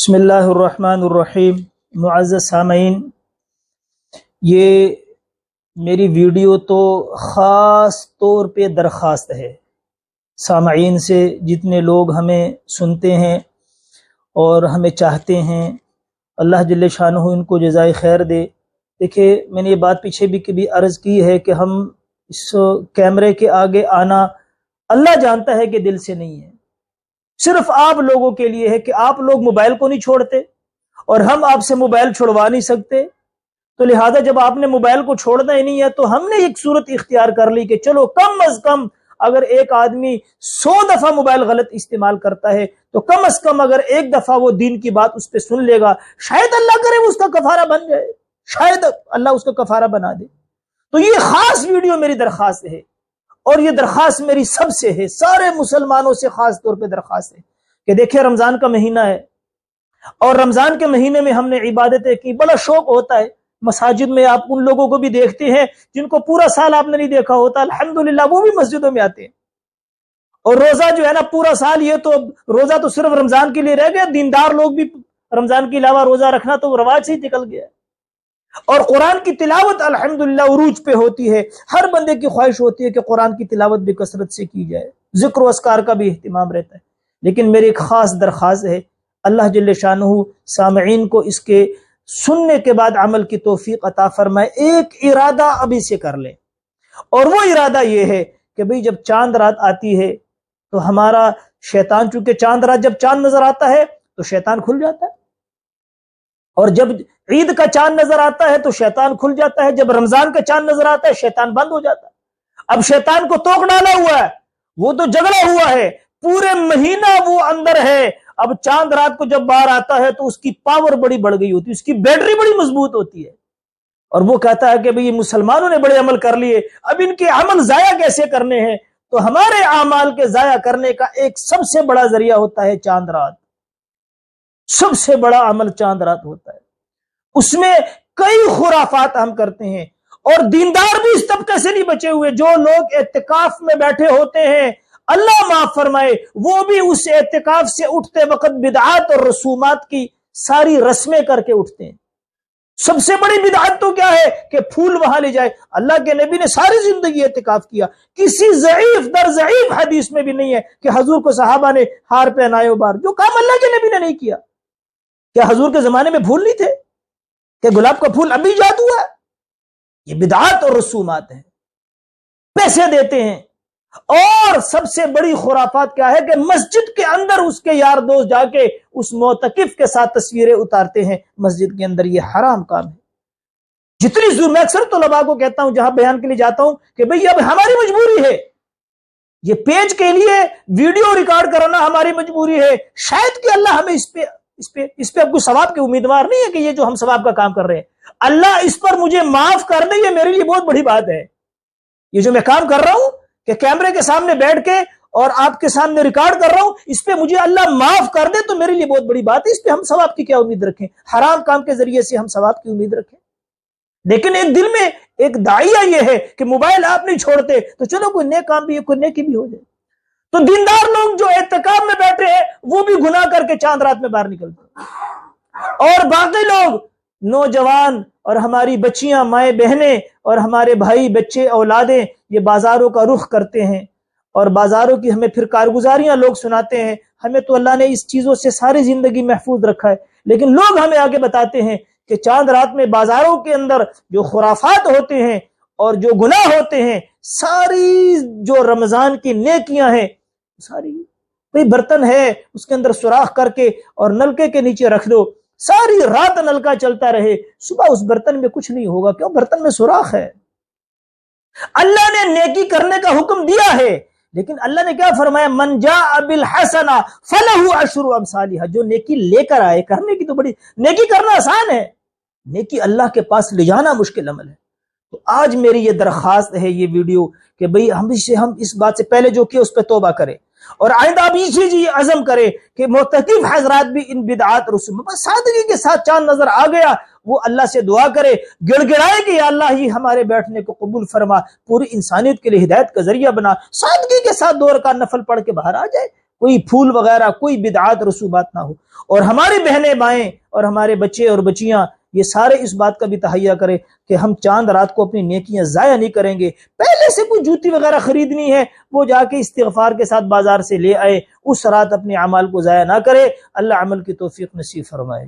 بسم اللہ الرحمن الرحیم۔ معزز سامعین، یہ میری ویڈیو تو خاص طور پہ درخواست ہے سامعین سے، جتنے لوگ ہمیں سنتے ہیں اور ہمیں چاہتے ہیں، اللہ جل شانہ ان کو جزائے خیر دے۔ دیکھیں، میں نے یہ بات پیچھے بھی کبھی عرض کی ہے کہ ہم اس کیمرے کے آگے آنا اللہ جانتا ہے کہ دل سے نہیں ہے، صرف آپ لوگوں کے لیے ہے کہ آپ لوگ موبائل کو نہیں چھوڑتے اور ہم آپ سے موبائل چھوڑوا نہیں سکتے، تو لہذا جب آپ نے موبائل کو چھوڑنا ہی نہیں ہے تو ہم نے ایک صورت اختیار کر لی کہ چلو کم از کم اگر ایک آدمی 100 دفعہ موبائل غلط استعمال کرتا ہے تو کم از کم اگر ایک دفعہ وہ دین کی بات اس پہ سن لے گا، شاید اللہ کرے وہ اس کا کفارہ بن جائے، شاید اللہ اس کا کفارہ بنا دے۔ تو یہ خاص ویڈیو میری درخواست ہے، اور یہ درخواست میری سب سے ہے، سارے مسلمانوں سے خاص طور پہ درخواست ہے کہ دیکھیں رمضان کا مہینہ ہے، اور رمضان کے مہینے میں ہم نے عبادتیں کی، بڑا شوق ہوتا ہے۔ مساجد میں آپ ان لوگوں کو بھی دیکھتے ہیں جن کو پورا سال آپ نے نہیں دیکھا ہوتا، الحمدللہ وہ بھی مسجدوں میں آتے ہیں۔ اور روزہ جو ہے نا پورا سال، یہ تو روزہ تو صرف رمضان کے لیے رہ گیا، دیندار لوگ بھی رمضان کے علاوہ روزہ رکھنا تو رواج سے ہی نکل گیا۔ اور قرآن کی تلاوت الحمدللہ عروج پہ ہوتی ہے، ہر بندے کی خواہش ہوتی ہے کہ قرآن کی تلاوت بھی کثرت سے کی جائے، ذکر و اذکار کا بھی اہتمام رہتا ہے۔ لیکن میری ایک خاص درخواست ہے، اللہ جل شانہ سامعین کو اس کے سننے کے بعد عمل کی توفیق عطا فرمائے۔ ایک ارادہ ابھی سے کر لیں، اور وہ ارادہ یہ ہے کہ بھئی جب چاند رات آتی ہے تو ہمارا شیطان، چونکہ چاند رات جب چاند نظر آتا ہے تو شیطان کھل جاتا ہے، اور جب عید کا چاند نظر آتا ہے تو شیطان کھل جاتا ہے، جب رمضان کا چاند نظر آتا ہے شیطان بند ہو جاتا ہے۔ اب شیطان کو توق ڈالا ہوا ہے، وہ تو جگڑا ہوا ہے، پورے مہینہ وہ اندر ہے۔ اب چاند رات کو جب باہر آتا ہے تو اس کی پاور بڑی بڑھ گئی ہوتی ہے، اس کی بیٹری بڑی مضبوط ہوتی ہے، اور وہ کہتا ہے کہ بھئی مسلمانوں نے بڑے عمل کر لیے، اب ان کے عمل ضائع کیسے کرنے ہیں؟ تو ہمارے اعمال کے ضائع کرنے کا ایک سب سے بڑا ذریعہ ہوتا ہے چاند رات، سب سے بڑا عمل چاند رات ہوتا ہے۔ اس میں کئی خرافات ہم کرتے ہیں، اور دیندار بھی اس طبقے سے نہیں بچے ہوئے، جو لوگ اعتکاف میں بیٹھے ہوتے ہیں اللہ معاف فرمائے، وہ بھی اس اعتکاف سے اٹھتے وقت بدعات اور رسومات کی ساری رسمیں کر کے اٹھتے ہیں۔ سب سے بڑی بدعت تو کیا ہے کہ پھول وہاں لے جائے۔ اللہ کے نبی نے ساری زندگی اعتکاف کیا، کسی ضعیف در ضعیف حدیث میں بھی نہیں ہے کہ حضور کو صحابہ نے ہار پہنائے و بار، جو کام اللہ کے نبی نے نہیں کیا۔ کیا حضور کے زمانے میں پھول نہیں تھے؟ کہ گلاب کا پھول ابھی ایجاد ہوا ہے؟ یہ بدعات اور رسومات ہیں، پیسے دیتے ہیں۔ اور سب سے بڑی خرافات کیا ہے کہ مسجد کے اندر اس کے یار دوست جا کے اس معتکف کے ساتھ تصویریں اتارتے ہیں مسجد کے اندر۔ یہ حرام کام ہے۔ جتنی ضرور، میں اکثر طلباء کو کہتا ہوں جہاں بیان کے لیے جاتا ہوں کہ بھئی اب ہماری مجبوری ہے، یہ پیج کے لیے ویڈیو ریکارڈ کرنا ہماری مجبوری ہے، شاید کہ اللہ ہمیں اس پہ اب کوئی ثواب کے امیدوار نہیں ہے کہ یہ جو ہم ثواب کا کام کر رہے ہیں، اللہ اس پر مجھے معاف کر دے، یہ میرے لیے بہت بڑی بات ہے۔ یہ جو میں کام کر رہا ہوں کہ کیمرے کے سامنے بیٹھ کے اور آپ کے سامنے ریکارڈ کر رہا ہوں، اس پہ مجھے اللہ معاف کر دے تو میرے لیے بہت بڑی بات ہے۔ اس پہ ہم ثواب کی کیا امید رکھیں؟ حرام کام کے ذریعے سے ہم ثواب کی امید رکھیں؟ لیکن ایک دل میں ایک داعیہ یہ ہے کہ موبائل آپ نہیں چھوڑتے تو چلو کوئی نیک کام بھی ہے، کوئی نیکی بھی ہو جائے۔ تو دیندار لوگ جو اعتکاف میں بیٹھے ہیں وہ بھی گناہ کر کے چاند رات میں باہر نکلتے ہیں، اور باقی لوگ نوجوان اور ہماری بچیاں، مائیں بہنیں اور ہمارے بھائی بچے اولادیں یہ بازاروں کا رخ کرتے ہیں، اور بازاروں کی ہمیں پھر کارگزاریاں لوگ سناتے ہیں۔ ہمیں تو اللہ نے اس چیزوں سے ساری زندگی محفوظ رکھا ہے، لیکن لوگ ہمیں آگے بتاتے ہیں کہ چاند رات میں بازاروں کے اندر جو خرافات ہوتے ہیں اور جو گناہ ہوتے ہیں، ساری جو رمضان کی نیکیاں ہیں ساری، کوئی برتن ہے اس کے اندر سوراخ کر کے اور نلکے کے نیچے رکھ دو، ساری رات نلکا چلتا رہے، صبح اس برتن میں کچھ نہیں ہوگا، کیوں؟ برتن میں سوراخ ہے۔ اللہ نے نیکی کرنے کا حکم دیا ہے، لیکن اللہ نے کیا فرمایا؟ من جاء بالحسنہ فلہ عشر امثالھا، جو نیکی لے کر آئے، کرنے کی تو بڑی، نیکی کرنا آسان ہے، نیکی اللہ کے پاس لے جانا مشکل عمل ہے۔ تو آج میری یہ درخواست ہے، یہ ویڈیو، کہ بھئی ہم اس بات سے پہلے جو کیا اس پہ توبہ کریں، اور آئندہ بھی اسی عزم کرے کہ معتکف حضرات بھی ان بدعات رسوم بس سادگی کے ساتھ چاند نظر آ گیا وہ اللہ سے دعا کرے، گڑ گڑائے کہ یا اللہ ہی ہمارے بیٹھنے کو قبول فرما، پوری انسانیت کے لیے ہدایت کا ذریعہ بنا، سادگی کے ساتھ 2 رکعت نفل پڑھ کے باہر آ جائے، کوئی پھول وغیرہ، کوئی بدعات رسوبات نہ ہو، اور ہماری بہنیں بائیں اور ہمارے بچے اور بچیاں یہ سارے اس بات کا بھی تہیہ کرے کہ ہم چاند رات کو اپنی نیکیاں ضائع نہیں کریں گے۔ پہلے سے کوئی جوتی وغیرہ خریدنی ہے وہ جا کے استغفار کے ساتھ بازار سے لے آئے، اس رات اپنے اعمال کو ضائع نہ کرے۔ اللہ عمل کی توفیق نصیب فرمائے۔